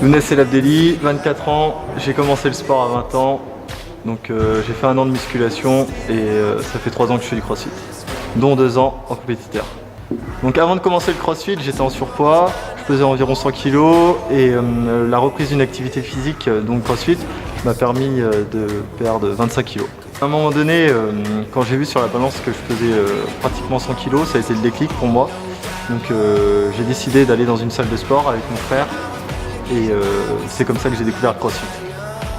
Younes El Abdelli, 24 ans, j'ai commencé le sport à 20 ans, donc j'ai fait 1 an de musculation et ça fait 3 ans que je fais du crossfit, dont 2 ans en compétiteur. Donc avant de commencer le crossfit, j'étais en surpoids, je pesais environ 100 kg et la reprise d'une activité physique, donc crossfit, m'a permis de perdre 25 kg. À un moment donné, quand j'ai vu sur la balance que je pesais pratiquement 100 kg, ça a été le déclic pour moi. Donc j'ai décidé d'aller dans une salle de sport avec mon frère et c'est comme ça que j'ai découvert le crossfit.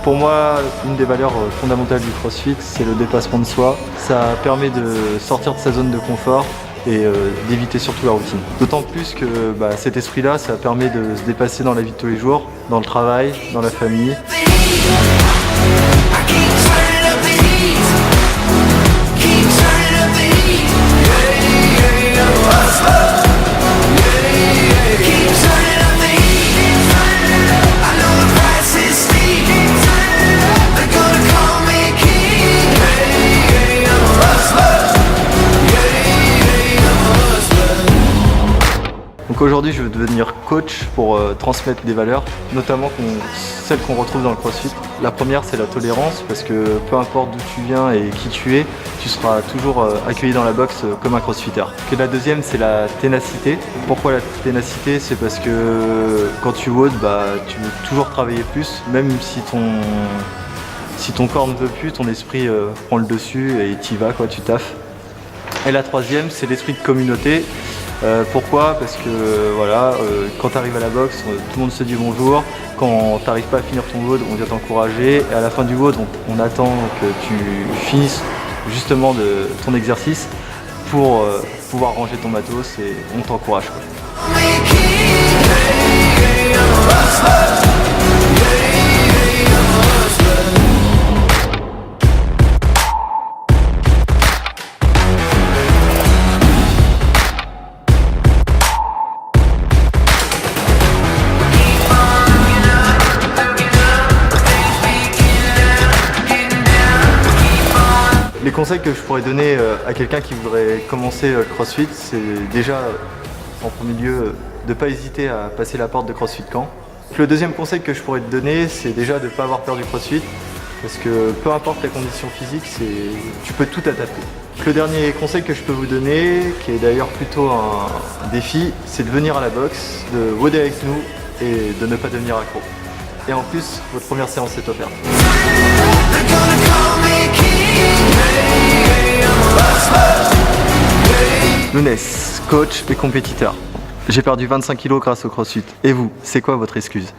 Pour moi, une des valeurs fondamentales du crossfit, c'est le dépassement de soi. Ça permet de sortir de sa zone de confort et d'éviter surtout la routine. D'autant plus que cet esprit-là, ça permet de se dépasser dans la vie de tous les jours, dans le travail, dans la famille. Donc aujourd'hui, je veux devenir coach pour transmettre des valeurs, notamment celles qu'on retrouve dans le crossfit. La première, c'est la tolérance, parce que peu importe d'où tu viens et qui tu es, tu seras toujours accueilli dans la boxe comme un crossfitter. Et la deuxième, c'est la ténacité. Pourquoi la ténacité? C'est parce que quand tu WOD, tu veux toujours travailler plus, même si ton corps ne veut plus, ton esprit prend le dessus et tu y vas, tu taffes. Et la troisième, c'est l'esprit de communauté. Pourquoi? Parce que quand tu arrives à la boxe, tout le monde se dit bonjour. Quand tu n'arrives pas à finir ton WOD, on vient t'encourager. Et à la fin du WOD, on attend que tu finisses justement de ton exercice pour pouvoir ranger ton matos et on t'encourage. Les conseils que je pourrais donner à quelqu'un qui voudrait commencer le crossfit, c'est déjà, en premier lieu, de ne pas hésiter à passer la porte de CrossFit Caen. Le deuxième conseil que je pourrais te donner, c'est déjà de ne pas avoir peur du crossfit, parce que peu importe les conditions physiques, tu peux tout adapter. Le dernier conseil que je peux vous donner, qui est d'ailleurs plutôt un défi, c'est de venir à la boxe, de WODer avec nous et de ne pas devenir accro. Et en plus, votre première séance est offerte. Younes, coach et compétiteur. J'ai perdu 25 kg grâce au crossfit. Et vous, c'est quoi votre excuse?